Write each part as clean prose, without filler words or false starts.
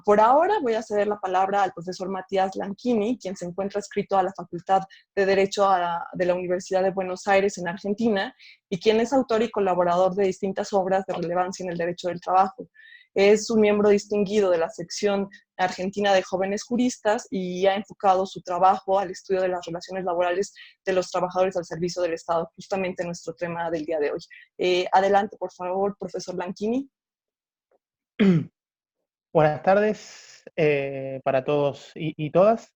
Por ahora voy a ceder la palabra al profesor Matías Lanchini, quien se encuentra adscrito a la Facultad de Derecho de la Universidad de Buenos Aires en Argentina y quien es autor y colaborador de distintas obras de relevancia en el derecho del trabajo. Es un miembro distinguido de la sección argentina de jóvenes juristas y ha enfocado su trabajo al estudio de las relaciones laborales de los trabajadores al servicio del Estado, justamente nuestro tema del día de hoy. Adelante, por favor, profesor Lanchini. Buenas tardes para todos y todas.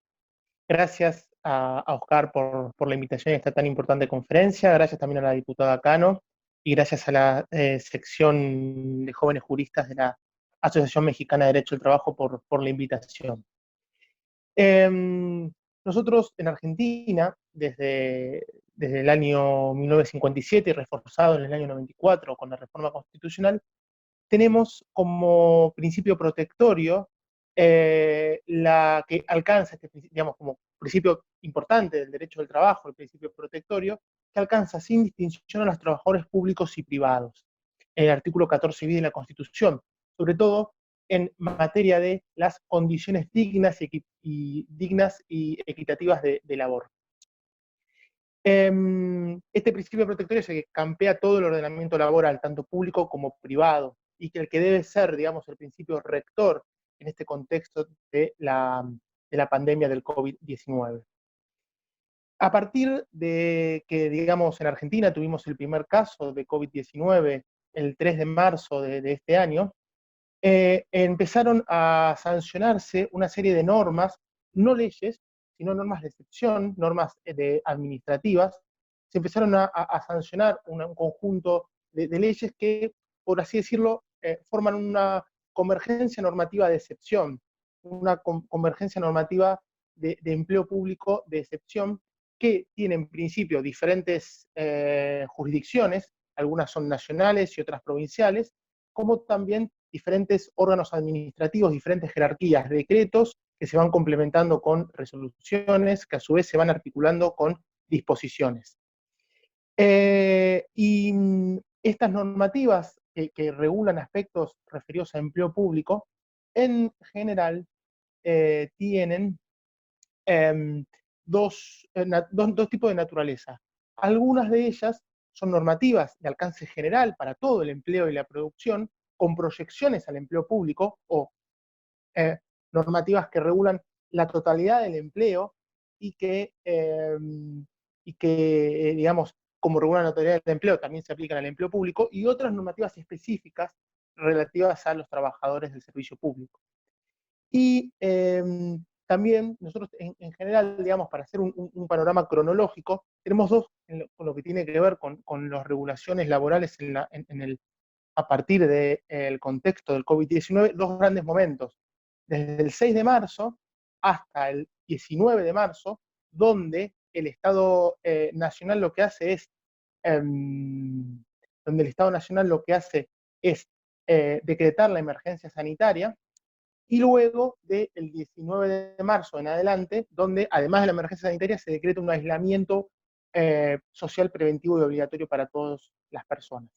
Gracias a Oscar por la invitación a esta tan importante conferencia. Gracias también a la diputada Cano y gracias a la sección de jóvenes juristas de la Asociación Mexicana de Derecho del Trabajo por la invitación. Nosotros en Argentina, desde el año 1957 y reforzado en el año 94 con la reforma constitucional, tenemos como principio protectorio la que alcanza este, digamos, como principio importante del derecho del trabajo, el principio protectorio, que alcanza sin distinción a los trabajadores públicos y privados, en el artículo 14 bis de la Constitución, sobre todo en materia de las condiciones dignas y equitativas de labor. Este principio protectorio es el que campea todo el ordenamiento laboral, tanto público como privado, y que el que debe ser, digamos, el principio rector en este contexto de la pandemia del COVID-19. A partir de que, digamos, en Argentina tuvimos el primer caso de COVID-19 el 3 de marzo de este año, empezaron a sancionarse una serie de normas, no leyes, sino normas de excepción, normas administrativas. Se empezaron a sancionar un conjunto de leyes que, por así decirlo, forman una convergencia normativa de excepción, una convergencia normativa de empleo público de excepción que tiene en principio diferentes jurisdicciones, algunas son nacionales y otras provinciales, como también diferentes órganos administrativos, diferentes jerarquías, decretos que se van complementando con resoluciones, que a su vez se van articulando con disposiciones. Y estas normativas que regulan aspectos referidos a empleo público, en general tienen dos tipos de naturaleza. Algunas de ellas son normativas de alcance general para todo el empleo y la producción, con proyecciones al empleo público, o eh, normativas que regulan la totalidad del empleo y que digamos, como regulan la totalidad del empleo, también se aplican al empleo público, y otras normativas específicas relativas a los trabajadores del servicio público. Y también nosotros en general, digamos, para hacer un panorama cronológico, tenemos dos, con lo que tiene que ver con las regulaciones laborales a partir del contexto del COVID-19, dos grandes momentos. Desde el 6 de marzo hasta el 19 de marzo, donde el Estado Nacional lo que hace es, donde el Estado Nacional lo que hace es decretar la emergencia sanitaria, y luego del 19 de marzo en adelante, donde además de la emergencia sanitaria se decreta un aislamiento social preventivo y obligatorio para todas las personas.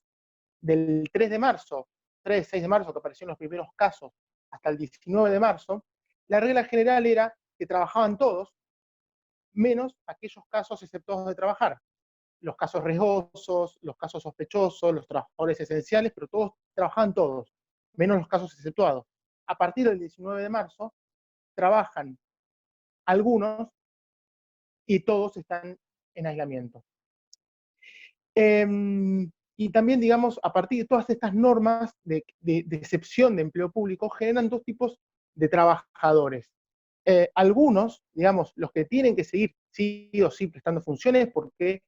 Del 3 de marzo, 6 de marzo, que aparecieron los primeros casos, hasta el 19 de marzo, la regla general era que trabajaban todos, menos aquellos casos exceptuados de trabajar. Los casos riesgosos, los casos sospechosos, los trabajadores esenciales, pero todos trabajaban todos, menos los casos exceptuados. A partir del 19 de marzo, trabajan algunos y todos están en aislamiento. Y también, digamos, a partir de todas estas normas de excepción de empleo público, generan dos tipos de trabajadores. Algunos, digamos, los que tienen que seguir sí o sí prestando funciones porque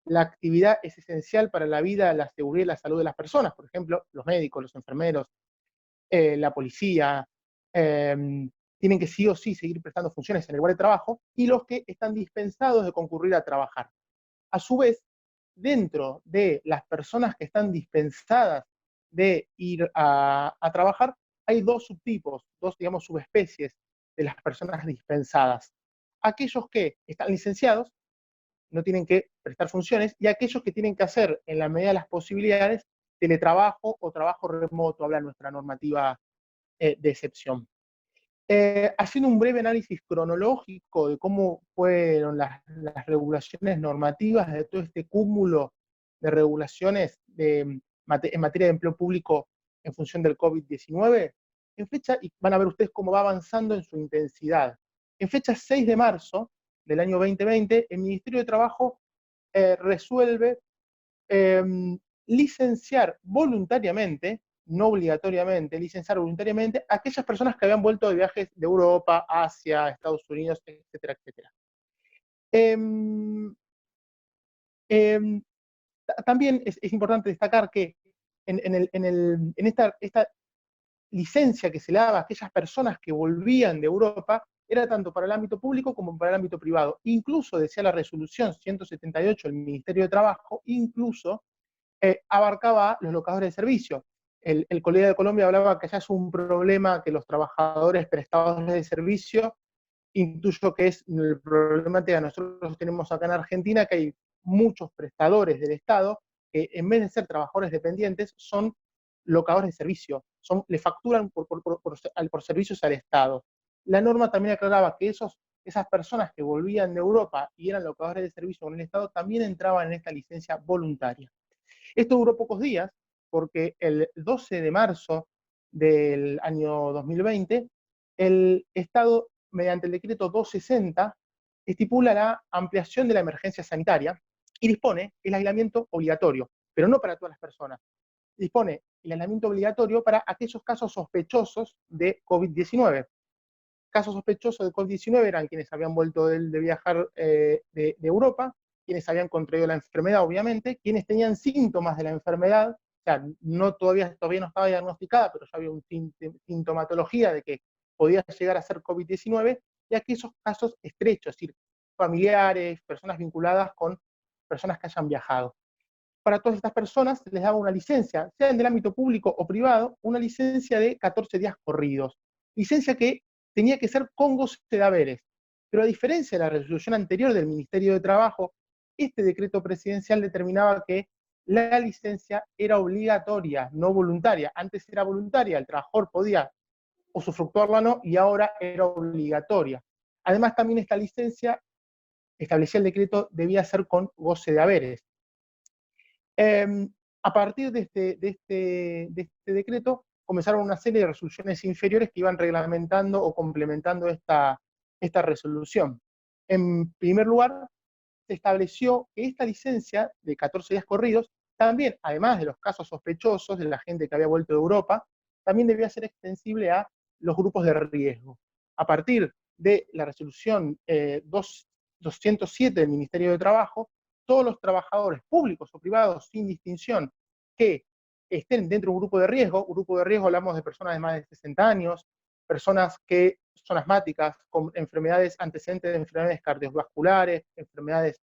la actividad es esencial para la vida, la seguridad y la salud de las personas, por ejemplo, los médicos, los enfermeros, la policía, tienen que sí o sí seguir prestando funciones en el lugar de trabajo, y los que están dispensados de concurrir a trabajar. A su vez, dentro de las personas que están dispensadas de ir a trabajar, hay dos subtipos, dos, digamos, subespecies de las personas dispensadas. aquellos que están licenciados no tienen que prestar funciones, y aquellos que tienen que hacer, en la medida de las posibilidades, teletrabajo o trabajo remoto, habla nuestra normativa de excepción. Haciendo un breve análisis cronológico de cómo fueron las regulaciones normativas de todo este cúmulo de regulaciones en materia de empleo público en función del COVID-19, en fecha, y van a ver ustedes cómo va avanzando en su intensidad. En fecha 6 de marzo del año 2020, el Ministerio de Trabajo resuelve licenciar voluntariamente, no obligatoriamente, licenciar voluntariamente a aquellas personas que habían vuelto de viajes de Europa, Asia, Estados Unidos, etcétera, etcétera. También es importante destacar que en esta licencia que se le daba a aquellas personas que volvían de Europa era tanto para el ámbito público como para el ámbito privado. Incluso, decía la resolución 178 del Ministerio de Trabajo, incluso abarcaba a los locadores de servicio. El Colega de Colombia hablaba que ya es un problema que los trabajadores prestadores de servicio, intuyo que es el problema que nosotros tenemos acá en Argentina, que hay muchos prestadores del Estado que en vez de ser trabajadores dependientes son locadores de servicio, le facturan por servicios al Estado. La norma también aclaraba que esas personas que volvían de Europa y eran locadores de servicio con el Estado también entraban en esta licencia voluntaria. Esto duró pocos días, porque el 12 de marzo del año 2020, el Estado, mediante el decreto 260, estipula la ampliación de la emergencia sanitaria y dispone el aislamiento obligatorio, pero no para todas las personas. Dispone el aislamiento obligatorio para aquellos casos sospechosos de COVID-19. Casos sospechosos de COVID-19 eran quienes habían vuelto de viajar de Europa, quienes habían contraído la enfermedad, obviamente, quienes tenían síntomas de la enfermedad, o sea, todavía no estaba diagnosticada, pero ya había una sintomatología de que podía llegar a ser COVID-19, y aquellos casos estrechos, es decir, familiares, personas vinculadas con personas que hayan viajado. Para todas estas personas se les daba una licencia, sea en el ámbito público o privado, una licencia de 14 días corridos. Licencia que tenía que ser con goce de haberes. Pero a diferencia de la resolución anterior del Ministerio de Trabajo, este decreto presidencial determinaba que la licencia era obligatoria, no voluntaria. Antes era voluntaria, el trabajador podía usufructuarla o no, y ahora era obligatoria. Además, también esta licencia, establecía el decreto, debía ser con goce de haberes. A partir de este decreto, comenzaron una serie de resoluciones inferiores que iban reglamentando o complementando esta resolución. En primer lugar, se estableció que esta licencia de 14 días corridos, también, además de los casos sospechosos de la gente que había vuelto de Europa, también debía ser extensible a los grupos de riesgo. A partir de la resolución 207 del Ministerio de Trabajo, todos los trabajadores públicos o privados, sin distinción, que estén dentro de un grupo de riesgo hablamos de personas de más de 60 años, personas que son asmáticas, con enfermedades, antecedentes de enfermedades cardiovasculares, enfermedades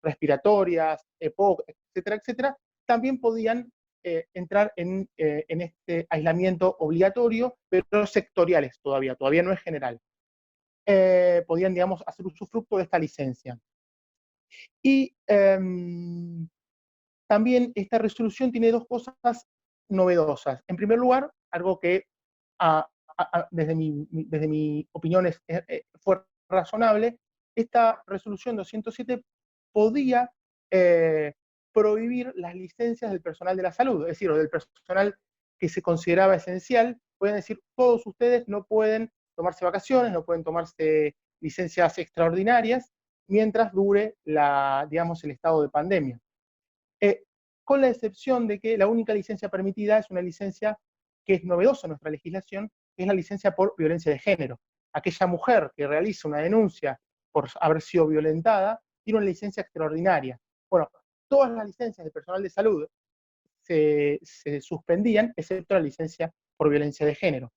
respiratorias, EPOC, etcétera, etcétera, también podían entrar en este aislamiento obligatorio, pero sectoriales todavía no es general. Podían, digamos, hacer usufructo de esta licencia. Y también esta resolución tiene dos cosas novedosas. En primer lugar, algo que desde mi opinión fue razonable, esta resolución 207 podía prohibir las licencias del personal de la salud, es decir, o del personal que se consideraba esencial. Pueden decir, todos ustedes no pueden tomarse vacaciones, no pueden tomarse licencias extraordinarias mientras dure digamos, el estado de pandemia. Con la excepción de que la única licencia permitida es una licencia que es novedosa en nuestra legislación, que es la licencia por violencia de género. Aquella mujer que realiza una denuncia por haber sido violentada tiene una licencia extraordinaria. Bueno, todas las licencias de personal de salud se suspendían, excepto la licencia por violencia de género.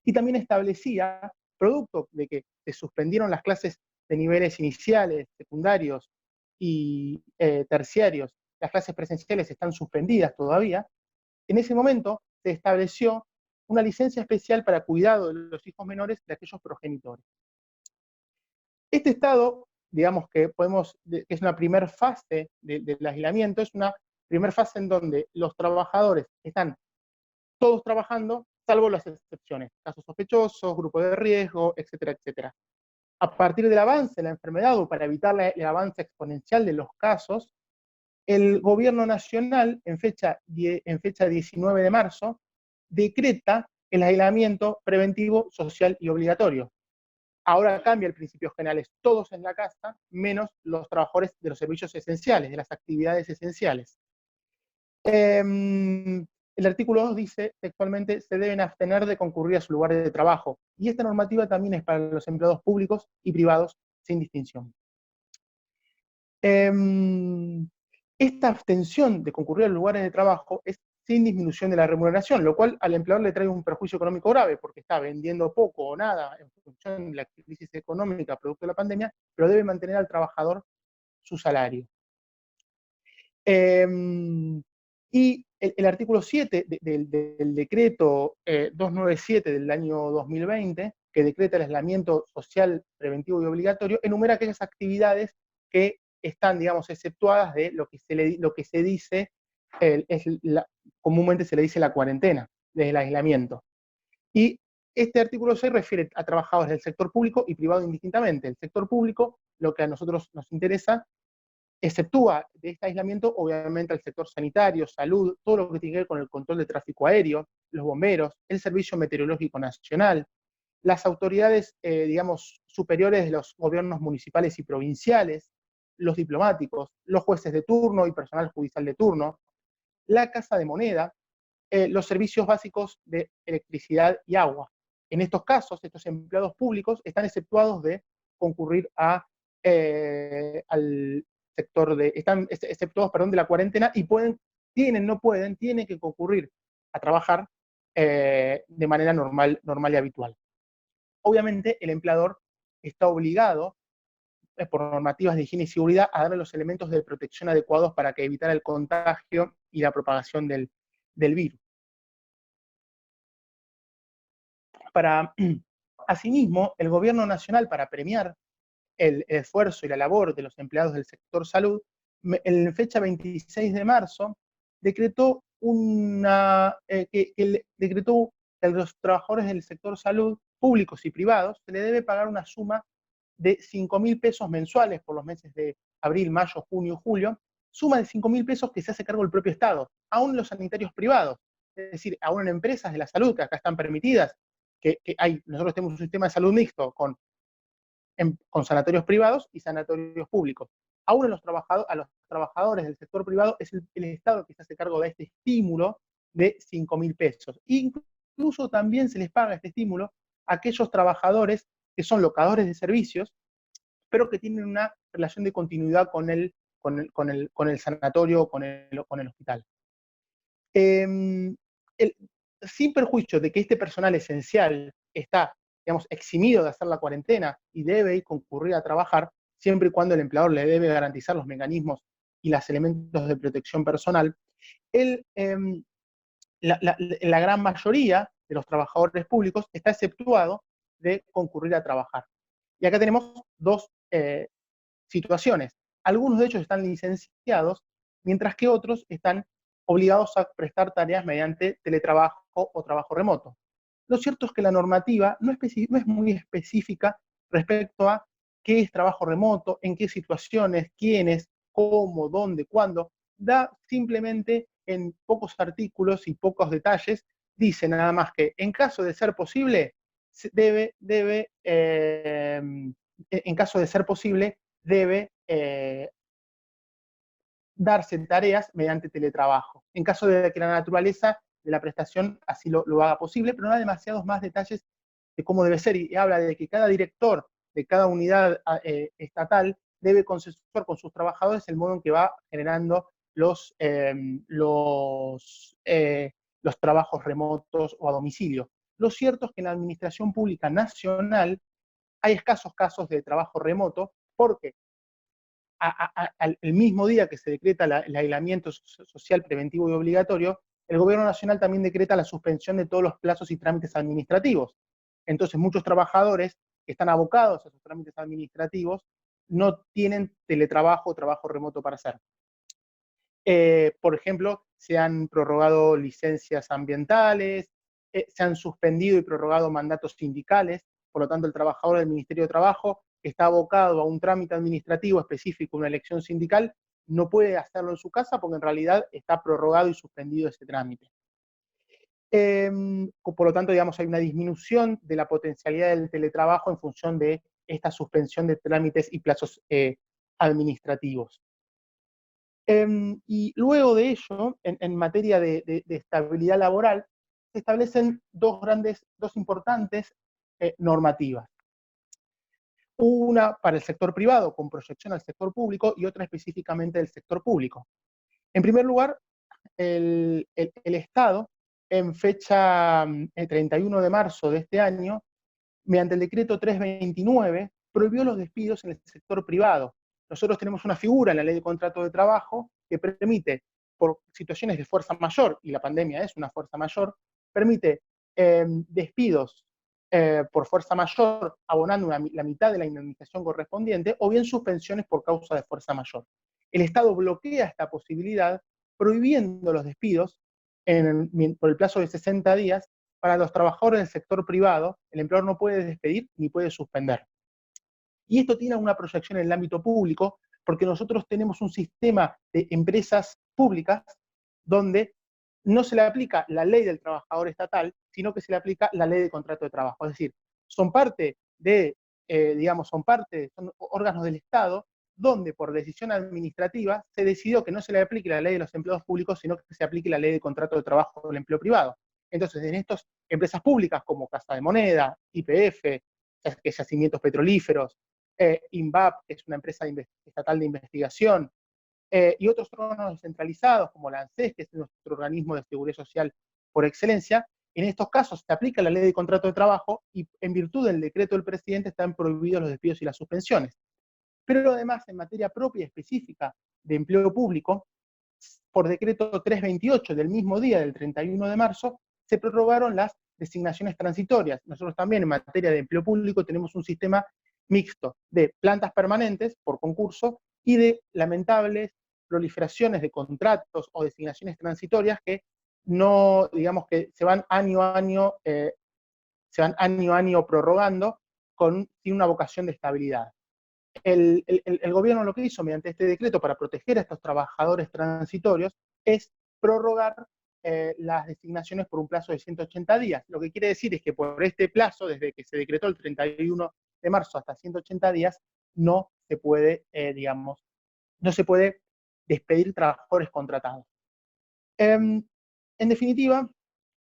Y también establecía, producto de que se suspendieron las clases de niveles iniciales, secundarios y terciarios, las clases presenciales están suspendidas todavía, en ese momento se estableció una licencia especial para cuidado de los hijos menores de aquellos progenitores. Este estado, digamos que que es una primera fase del aislamiento, es una primera fase en donde los trabajadores están todos trabajando, salvo las excepciones, casos sospechosos, grupos de riesgo, etcétera, etcétera. A partir del avance de la enfermedad o para evitar el avance exponencial de los casos, el gobierno nacional, en fecha 19 de marzo, decreta el aislamiento preventivo, social y obligatorio. Ahora cambia el principio general, es todos en la casa, menos los trabajadores de los servicios esenciales, de las actividades esenciales. El artículo 2 dice textualmente, se deben abstener de concurrir a sus lugares de trabajo. Y esta normativa también es para los empleados públicos y privados sin distinción. Esta abstención de concurrir a los lugares de trabajo es sin disminución de la remuneración, lo cual al empleador le trae un perjuicio económico grave, porque está vendiendo poco o nada en función de la crisis económica producto de la pandemia, pero debe mantener al trabajador su salario. Y el artículo 7 del decreto 297 del año 2020, que decreta el aislamiento social preventivo y obligatorio, enumera aquellas actividades que están, digamos, exceptuadas de lo que se dice, comúnmente se le dice la cuarentena, del aislamiento. Y este artículo 6 refiere a trabajadores del sector público y privado indistintamente. El sector público, lo que a nosotros nos interesa, exceptúa de este aislamiento, obviamente, al sector sanitario, salud, todo lo que tiene que ver con el control de tráfico aéreo, los bomberos, el Servicio Meteorológico Nacional, las autoridades, digamos, superiores de los gobiernos municipales y provinciales, los diplomáticos, los jueces de turno y personal judicial de turno, la Casa de Moneda, los servicios básicos de electricidad y agua. En estos casos, estos empleados públicos están exceptuados de concurrir al sector están exceptuados, perdón, de la cuarentena y tienen que concurrir a trabajar de manera normal y habitual. Obviamente, el empleador está obligado, por normativas de higiene y seguridad, a darle los elementos de protección adecuados para que evitar el contagio y la propagación del virus. Asimismo, el gobierno nacional, para premiar el esfuerzo y la labor de los empleados del sector salud, en fecha 26 de marzo, decretó decretó que a los trabajadores del sector salud, públicos y privados, se le debe pagar una suma de 5.000 pesos mensuales por los meses de abril, mayo, junio y julio, suma de 5.000 pesos que se hace cargo el propio Estado, aún los sanitarios privados, es decir, aún en empresas de la salud que acá están permitidas, nosotros tenemos un sistema de salud mixto con sanatorios privados y sanatorios públicos. Aún a los trabajadores del sector privado es el Estado que se hace cargo de este estímulo de 5.000 pesos. Incluso también se les paga este estímulo a aquellos trabajadores que son locadores de servicios, pero que tienen una relación de continuidad con el sanatorio o con el hospital. Sin perjuicio de que este personal esencial está, digamos, eximido de hacer la cuarentena y debe concurrir a trabajar, siempre y cuando el empleador le debe garantizar los mecanismos y los elementos de protección personal, la gran mayoría de los trabajadores públicos está exceptuado de concurrir a trabajar. Y acá tenemos dos situaciones. Algunos de ellos están licenciados, mientras que otros están obligados a prestar tareas mediante teletrabajo o trabajo remoto. Lo cierto es que la normativa no es muy específica respecto a qué es trabajo remoto, en qué situaciones, quiénes, cómo, dónde, cuándo. Da simplemente en pocos artículos y pocos detalles, dice nada más que en caso de ser posible, en caso de ser posible, debe darse tareas mediante teletrabajo, en caso de que la naturaleza de la prestación así lo haga posible, pero no da demasiados más detalles de cómo debe ser, y habla de que cada director de cada unidad estatal debe consensuar con sus trabajadores el modo en que va generando los trabajos remotos o a domicilio. Lo cierto es que en la administración pública nacional hay escasos casos de trabajo remoto, porque el mismo día que se decreta el aislamiento social preventivo y obligatorio, el gobierno nacional también decreta la suspensión de todos los plazos y trámites administrativos. Entonces, muchos trabajadores que están abocados a sus trámites administrativos no tienen teletrabajo o trabajo remoto para hacer. Por ejemplo, se han prorrogado licencias ambientales, se han suspendido y prorrogado mandatos sindicales, por lo tanto el trabajador del Ministerio de Trabajo que está abocado a un trámite administrativo específico, una elección sindical, no puede hacerlo en su casa porque en realidad está prorrogado y suspendido ese trámite. Por lo tanto, digamos, hay una disminución de la potencialidad del teletrabajo en función de esta suspensión de trámites y plazos administrativos. Y luego de ello, en materia de estabilidad laboral, se establecen dos importantes normativas. Una para el sector privado, con proyección al sector público, y otra específicamente del sector público. En primer lugar, el Estado, en fecha 31 de marzo de este año, mediante el decreto 329, prohibió los despidos en el sector privado. Nosotros tenemos una figura en la ley de contrato de trabajo que permite, por situaciones de fuerza mayor, y la pandemia es una fuerza mayor, permite despidos por fuerza mayor, abonando la mitad de la indemnización correspondiente, o bien suspensiones por causa de fuerza mayor. El Estado bloquea esta posibilidad, prohibiendo los despidos por el plazo de 60 días. Para los trabajadores del sector privado, el empleador no puede despedir ni puede suspender. Y esto tiene una proyección en el ámbito público, porque nosotros tenemos un sistema de empresas públicas donde no se le aplica la ley del trabajador estatal, sino que se le aplica la ley de contrato de trabajo. Es decir, son son órganos del Estado donde por decisión administrativa se decidió que no se le aplique la ley de los empleados públicos, sino que se aplique la ley de contrato de trabajo del empleo privado. Entonces, en estas empresas públicas como Casa de Moneda, YPF, Yacimientos Petrolíferos, INVAP, que es una empresa estatal de investigación, y otros órganos descentralizados como la ANSES, que es nuestro organismo de seguridad social por excelencia, en estos casos se aplica la ley de contrato de trabajo y en virtud del decreto del presidente están prohibidos los despidos y las suspensiones. Pero además, en materia propia y específica de empleo público, por decreto 328 del mismo día, del 31 de marzo, se prorrogaron las designaciones transitorias. Nosotros también en materia de empleo público tenemos un sistema mixto de plantas permanentes por concurso y de lamentables proliferaciones de contratos o designaciones transitorias que no, digamos que se van año a año prorrogando sin una vocación de estabilidad. El gobierno lo que hizo mediante este decreto para proteger a estos trabajadores transitorios es prorrogar las designaciones por un plazo de 180 días. Lo que quiere decir es que por este plazo, desde que se decretó el 31 de marzo hasta 180 días, no se puede, no se puede despedir trabajadores contratados. En definitiva,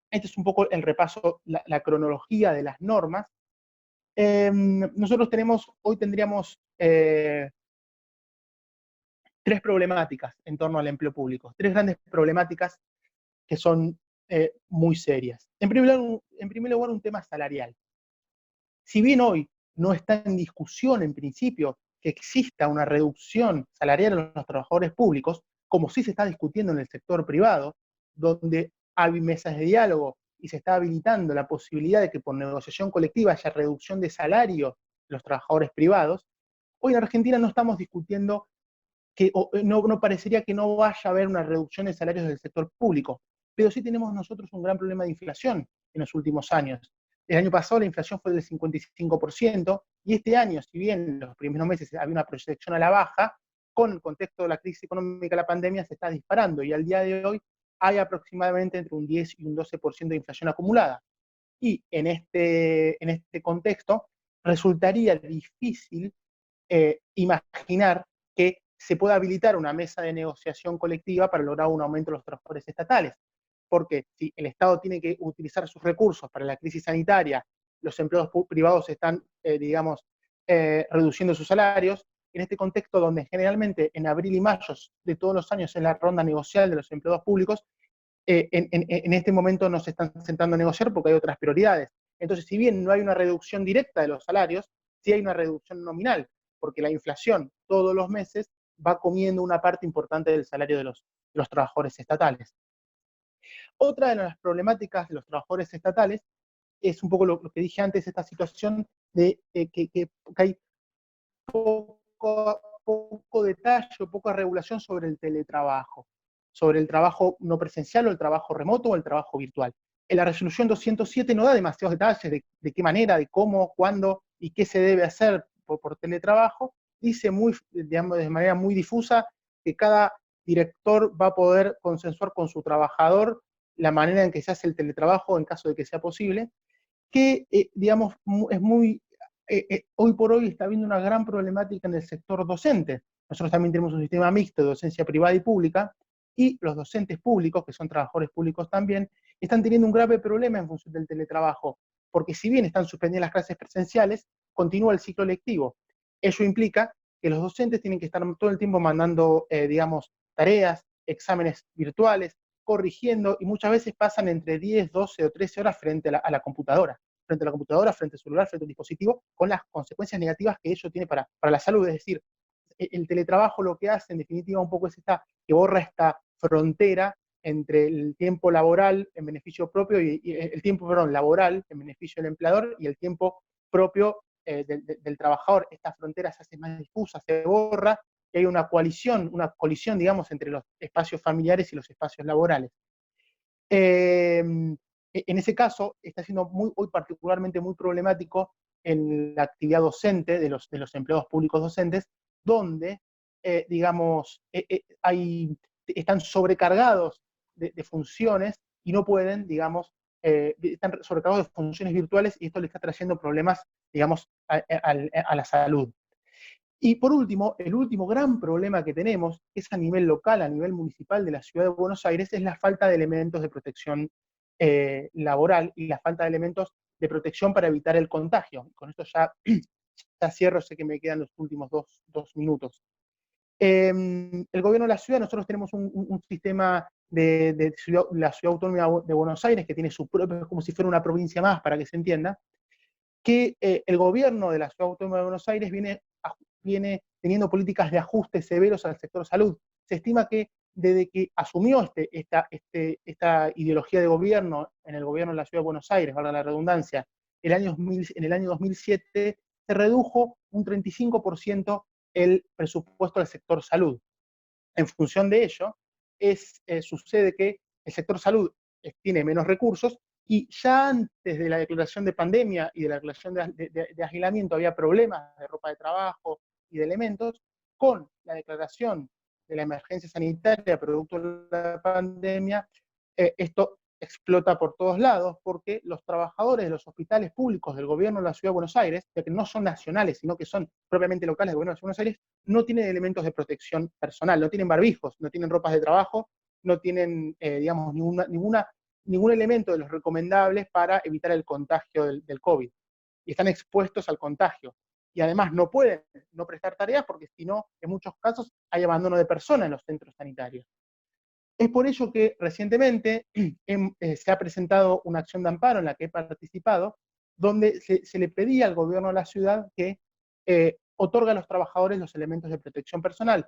este es un poco el repaso, la cronología de las normas. Nosotros hoy tendríamos tres problemáticas en torno al empleo público, tres grandes problemáticas que son muy serias. En primer lugar, un tema salarial. Si bien hoy no está en discusión en principio que exista una reducción salarial en los trabajadores públicos, como sí se está discutiendo en el sector privado, donde hay mesas de diálogo y se está habilitando la posibilidad de que por negociación colectiva haya reducción de salario de los trabajadores privados, hoy en Argentina no estamos discutiendo no parecería que no vaya a haber una reducción de salarios del sector público, pero sí tenemos nosotros un gran problema de inflación en los últimos años. El año pasado la inflación fue del 55%, y este año, si bien en los primeros meses había una proyección a la baja, con el contexto de la crisis económica y la pandemia se está disparando, y al día de hoy hay aproximadamente entre un 10 y un 12% de inflación acumulada. Y en este contexto resultaría difícil imaginar que se pueda habilitar una mesa de negociación colectiva para lograr un aumento de los trabajadores estatales. Porque si el Estado tiene que utilizar sus recursos para la crisis sanitaria, los empleados privados están, reduciendo sus salarios, en este contexto donde generalmente en abril y mayo de todos los años es la ronda negocial de los empleados públicos, en este momento no se están sentando a negociar porque hay otras prioridades. Entonces, si bien no hay una reducción directa de los salarios, sí hay una reducción nominal, porque la inflación todos los meses va comiendo una parte importante del salario de los trabajadores estatales. Otra de las problemáticas de los trabajadores estatales es un poco lo que dije antes, esta situación que hay poco detalle o poca regulación sobre el teletrabajo, sobre el trabajo no presencial o el trabajo remoto o el trabajo virtual. En la resolución 207 no da demasiados detalles de qué manera, de cómo, cuándo y qué se debe hacer por teletrabajo. Dice digamos, de manera muy difusa que cada director va a poder consensuar con su trabajador la manera en que se hace el teletrabajo en caso de que sea posible, que, digamos, es muy, hoy por hoy está habiendo una gran problemática en el sector docente. Nosotros también tenemos un sistema mixto de docencia privada y pública, y los docentes públicos, que son trabajadores públicos también, están teniendo un grave problema en función del teletrabajo, porque si bien están suspendidas las clases presenciales, continúa el ciclo lectivo. Eso implica que los docentes tienen que estar todo el tiempo mandando, digamos, tareas, exámenes virtuales, corrigiendo, y muchas veces pasan entre 10, 12 o 13 horas frente a la computadora, frente al celular, frente al dispositivo, con las consecuencias negativas que ello tiene para la salud. Es decir, el teletrabajo lo que hace en definitiva un poco es que borra esta frontera entre el tiempo laboral en beneficio propio y el tiempo, perdón, laboral en beneficio del empleador y el tiempo propio del trabajador. Esta frontera se hace más difusa, se borra, y hay una colisión, digamos, entre los espacios familiares y los espacios laborales. En ese caso, está siendo hoy particularmente muy problemático en la actividad docente de los empleados públicos docentes, donde, digamos, están sobrecargados de funciones y no pueden, digamos, están sobrecargados de funciones virtuales, y esto le está trayendo problemas, digamos, a la salud. Y por último, el último gran problema que tenemos es a nivel local, a nivel municipal de la ciudad de Buenos Aires, es la falta de elementos de protección laboral y la falta de elementos de protección para evitar el contagio. Con esto ya cierro, sé que me quedan los últimos dos minutos. El gobierno de la ciudad, nosotros tenemos un sistema de la ciudad autónoma de Buenos Aires, que tiene su propio, es como si fuera una provincia más, para que se entienda, que el gobierno de la ciudad autónoma de Buenos Aires viene teniendo políticas de ajuste severos al sector salud. Se estima que desde que asumió esta ideología de gobierno en el gobierno de la ciudad de Buenos Aires, valga la redundancia, en el año 2007 se redujo un 35% el presupuesto del sector salud. En función de ello, sucede que el sector salud tiene menos recursos, y ya antes de la declaración de pandemia y de la declaración de aislamiento había problemas de ropa de trabajo y de elementos. Con la declaración de la emergencia sanitaria producto de la pandemia, esto explota por todos lados, porque los trabajadores de los hospitales públicos del gobierno de la Ciudad de Buenos Aires, ya que no son nacionales, sino que son propiamente locales del gobierno de la Ciudad de Buenos Aires, no tienen elementos de protección personal, no tienen barbijos, no tienen ropas de trabajo, no tienen, digamos, ningún elemento de los recomendables para evitar el contagio del COVID. Y están expuestos al contagio. Y además no pueden no prestar tareas, porque si no, en muchos casos hay abandono de personas en los centros sanitarios. Es por ello que recientemente se ha presentado una acción de amparo en la que he participado, donde se le pedía al gobierno de la ciudad que otorgue a los trabajadores los elementos de protección personal.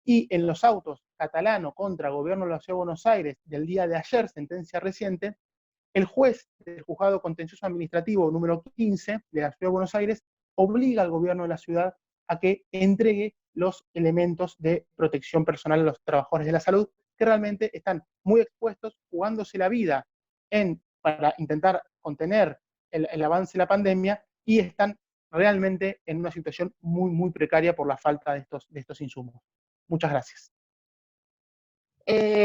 Y en los autos Catalano contra Gobierno de la Ciudad de Buenos Aires del día de ayer, sentencia reciente, el juez del Juzgado Contencioso Administrativo número 15 de la Ciudad de Buenos Aires obliga al gobierno de la ciudad a que entregue los elementos de protección personal a los trabajadores de la salud, que realmente están muy expuestos, jugándose la vida para intentar contener el avance de la pandemia, y están realmente en una situación muy, muy precaria por la falta de estos insumos. Muchas gracias.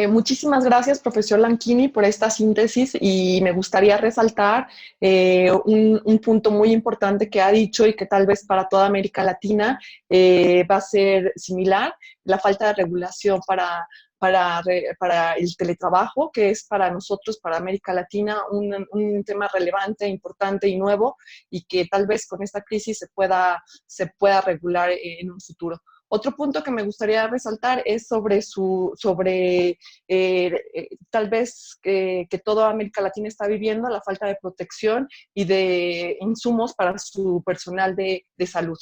Muchísimas gracias, profesor Lanchini, por esta síntesis, y me gustaría resaltar un punto muy importante que ha dicho y que tal vez para toda América Latina va a ser similar: la falta de regulación para el teletrabajo, que es para nosotros, para América Latina, un tema relevante, importante y nuevo, y que tal vez con esta crisis se pueda regular en un futuro. Otro punto que me gustaría resaltar es tal vez que toda América Latina está viviendo la falta de protección y de insumos para su personal de salud.